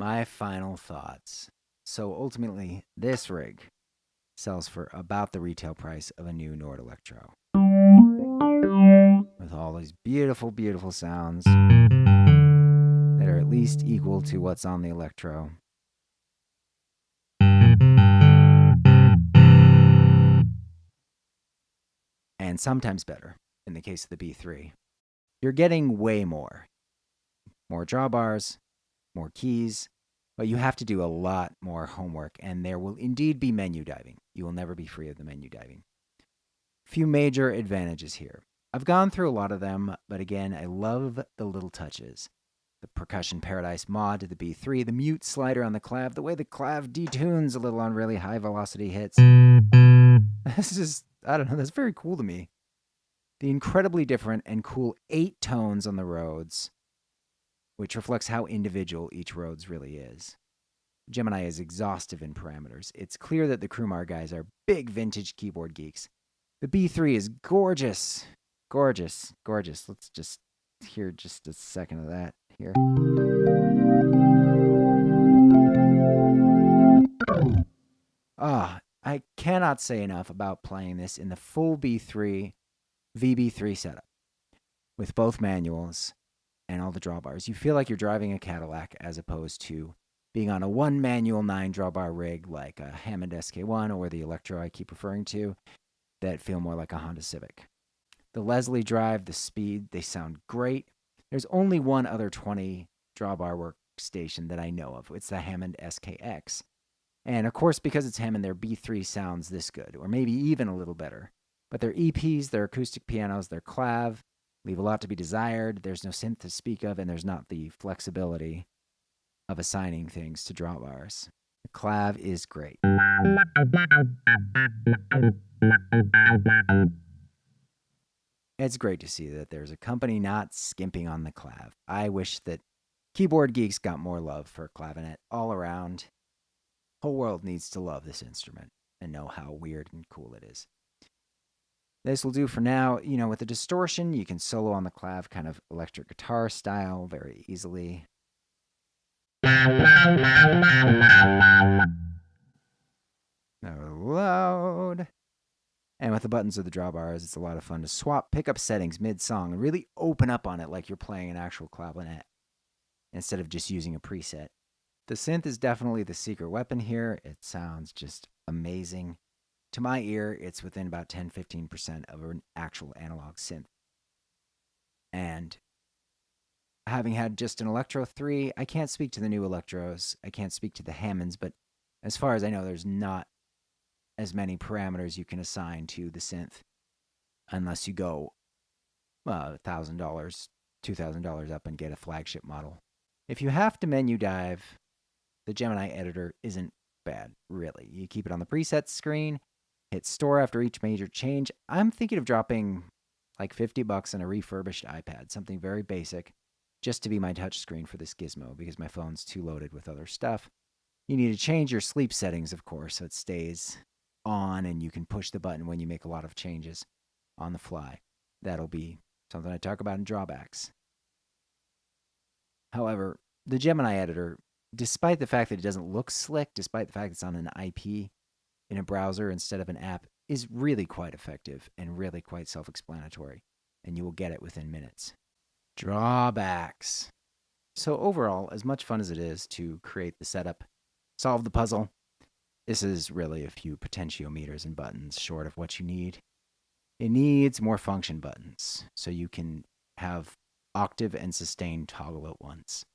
My final thoughts. So ultimately, this rig sells for about the retail price of a new Nord Electro. With all these beautiful, beautiful sounds that are at least equal to what's on the Electro. And sometimes better in the case of the B3. You're getting way more. More drawbars, more keys, but you have to do a lot more homework, and there will indeed be menu diving. You will never be free of the menu diving. Few major advantages here. I've gone through a lot of them, but again, I love the little touches. The Percussion Paradise mod to the B3, the mute slider on the clav, the way the clav detunes a little on really high velocity hits. This is, I don't know, that's very cool to me. The incredibly different and cool 8 tones on the Rhodes, which reflects how individual each Rhodes really is. Gemini is exhaustive in parameters. It's clear that the Crewmar guys are big vintage keyboard geeks. The B3 is gorgeous. Gorgeous. Gorgeous. Let's just hear just a second of that here. I cannot say enough about playing this in the full B3 VB3 setup with both manuals and all the drawbars. You feel like you're driving a Cadillac as opposed to being on a one manual 9 drawbar rig like a Hammond SK1 or the Electro I keep referring to that feel more like a Honda Civic. The Leslie drive, the speed, they sound great. There's only one other 20 drawbar workstation that I know of. It's the Hammond SKX. And of course, because it's Hammond, their B3 sounds this good, or maybe even a little better. But their EPs, their acoustic pianos, their clav leave a lot to be desired. There's no synth to speak of, and there's not the flexibility of assigning things to drawbars. The clav is great. It's great to see that there's a company not skimping on the clav. I wish that keyboard geeks got more love for clavinet all around. Whole world needs to love this instrument and know how weird and cool it is. This will do for now. You know, with the distortion, you can solo on the clav kind of electric guitar style very easily. Loud. And with the buttons of the drawbars, it's a lot of fun to swap pickup settings mid-song and really open up on it like you're playing an actual clavinet instead of just using a preset. The synth is definitely the secret weapon here. It sounds just amazing. To my ear, it's within about 10-15% of an actual analog synth. And having had just an Electro 3, I can't speak to the new Electros. I can't speak to the Hammonds, but as far as I know, there's not as many parameters you can assign to the synth unless you go $1,000, $2,000 up and get a flagship model. If you have to menu dive, the Gemini editor isn't bad, really. You keep it on the presets screen, hit store after each major change. I'm thinking of dropping like $50 on a refurbished iPad, something very basic, just to be my touchscreen for this gizmo because my phone's too loaded with other stuff. You need to change your sleep settings, of course, so it stays on and you can push the button when you make a lot of changes on the fly. That'll be something I talk about in drawbacks. However, the Gemini editor, despite the fact that it doesn't look slick, despite the fact it's on an IP in a browser instead of an app, is really quite effective and really quite self-explanatory, and you will get it within minutes. Drawbacks. So overall, as much fun as it is to create the setup, solve the puzzle, this is really a few potentiometers and buttons short of what you need. It needs more function buttons, so you can have octave and sustain toggle at once.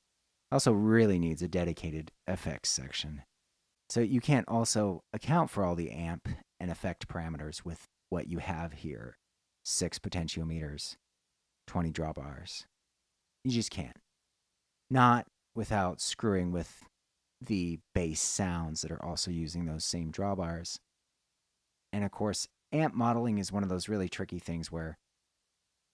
Also really needs a dedicated effects section. So you can't also account for all the amp and effect parameters with what you have here. 6 potentiometers, 20 drawbars. You just can't. Not without screwing with the bass sounds that are also using those same drawbars. And of course, amp modeling is one of those really tricky things where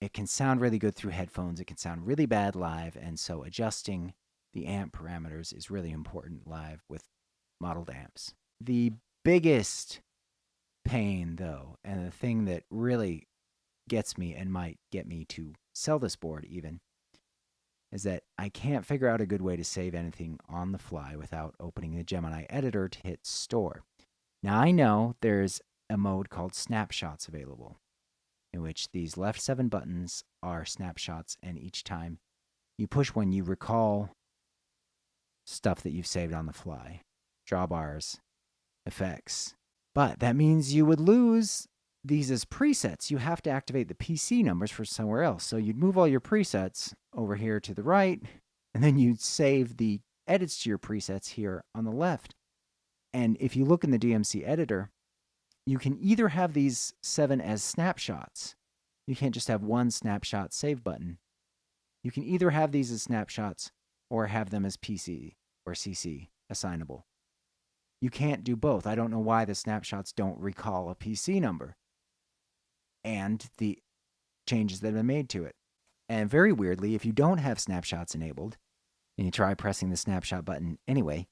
it can sound really good through headphones, it can sound really bad live, and so adjusting the amp parameters is really important live with modeled amps. The biggest pain, though, and the thing that really gets me and might get me to sell this board even, is that I can't figure out a good way to save anything on the fly without opening the Gemini editor to hit store. Now, I know there's a mode called snapshots available, in which these left 7 buttons are snapshots, and each time you push one, you recall stuff that you've saved on the fly, drawbars, effects. But that means you would lose these as presets. You have to activate the PC numbers for somewhere else. So you'd move all your presets over here to the right, and then you'd save the edits to your presets here on the left. And if you look in the DMC editor, you can either have these 7 as snapshots. You can't just have one snapshot save button. You can either have these as snapshots or have them as PC or CC assignable. You can't do both. I don't know why the snapshots don't recall a PC number and the changes that have been made to it. And very weirdly, if you don't have snapshots enabled and you try pressing the snapshot button anyway,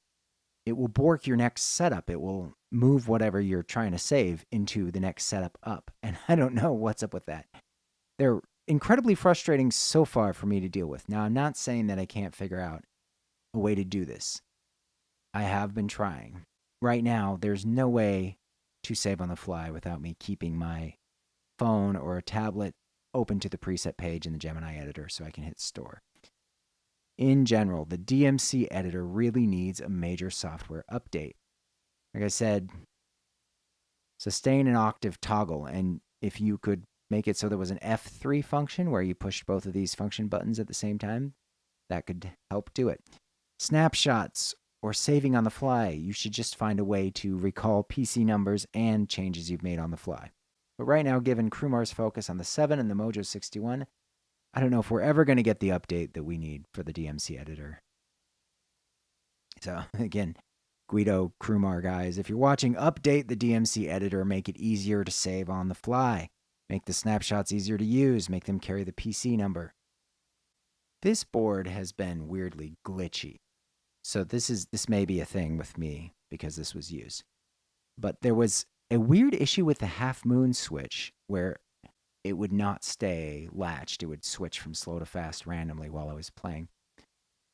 it will bork your next setup. It will move whatever you're trying to save into the next setup up. And I don't know what's up with that. They're incredibly frustrating so far for me to deal with. Now, I'm not saying that I can't figure out a way to do this. I have been trying. Right now, there's no way to save on the fly without me keeping my phone or a tablet open to the preset page in the Gemini editor so I can hit store. In general, the DMC editor really needs a major software update. Like I said, sustain an octave toggle, and if you could make it so there was an F3 function where you pushed both of these function buttons at the same time, that could help do it. Snapshots or saving on the fly, you should just find a way to recall PC numbers and changes you've made on the fly. But right now, given Krumar's focus on the 7 and the Mojo 61, I don't know if we're ever going to get the update that we need for the DMC editor. So again, Guido, Krumar guys, if you're watching, update the DMC editor, make it easier to save on the fly. Make the snapshots easier to use, make them carry the PC number. This board has been weirdly glitchy. So this may be a thing with me because this was used. But there was a weird issue with the half moon switch where it would not stay latched. It would switch from slow to fast randomly while I was playing.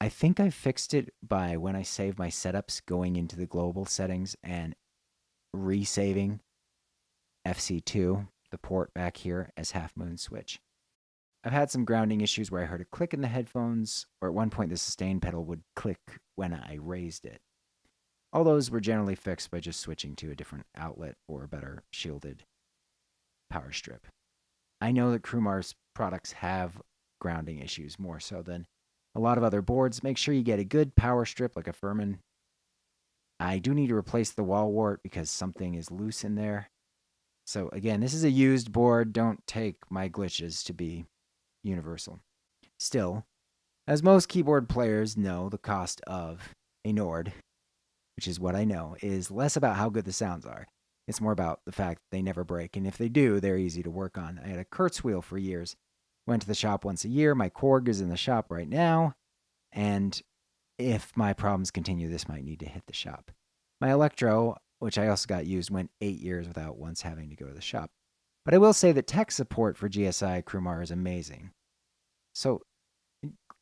I think I fixed it by when I save my setups going into the global settings and resaving FC2, the port back here, as half moon switch. I've had some grounding issues where I heard a click in the headphones, or at one point the sustain pedal would click when I raised it. All those were generally fixed by just switching to a different outlet or a better shielded power strip. I know that Krumar's products have grounding issues more so than a lot of other boards. Make sure you get a good power strip like a Furman. I do need to replace the wall wart because something is loose in there. So again, this is a used board. Don't take my glitches to be universal. Still, as most keyboard players know, the cost of a Nord, which is what I know, is less about how good the sounds are. It's more about the fact that they never break, and if they do, they're easy to work on. I had a Kurzweil for years. Went to the shop once a year. My Korg is in the shop right now, and if my problems continue, this might need to hit the shop. My Electro, which I also got used, went 8 years without once having to go to the shop. But I will say that tech support for GSI Krumar is amazing. So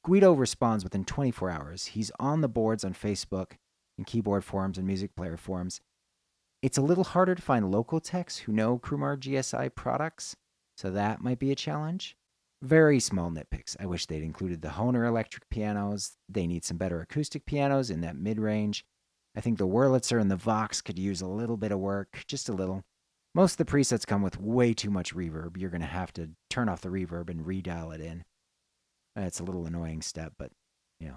Guido responds within 24 hours. He's on the boards on Facebook and keyboard forums and music player forums. It's a little harder to find local techs who know Krumar GSI products, so that might be a challenge. Very small nitpicks. I wish they'd included the Hohner electric pianos. They need some better acoustic pianos in that mid-range. I think the Wurlitzer and the Vox could use a little bit of work, just a little. Most of the presets come with way too much reverb. You're going to have to turn off the reverb and redial it in. It's a little annoying step, but, you know,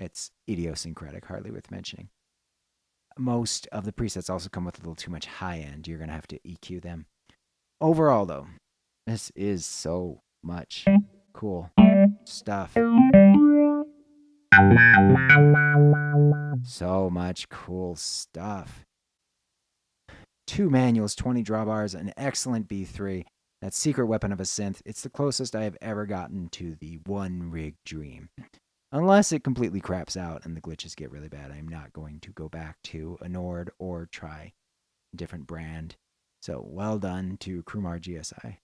it's idiosyncratic, hardly worth mentioning. Most of the presets also come with a little too much high end. You're going to have to EQ them. Overall, though, this is so much cool stuff. So much cool stuff. 2 manuals, 20 drawbars, an excellent B3. That secret weapon of a synth. It's the closest I have ever gotten to the one rig dream. Unless it completely craps out and the glitches get really bad, I'm not going to go back to a Nord or try a different brand. So well done to Krumar GSI.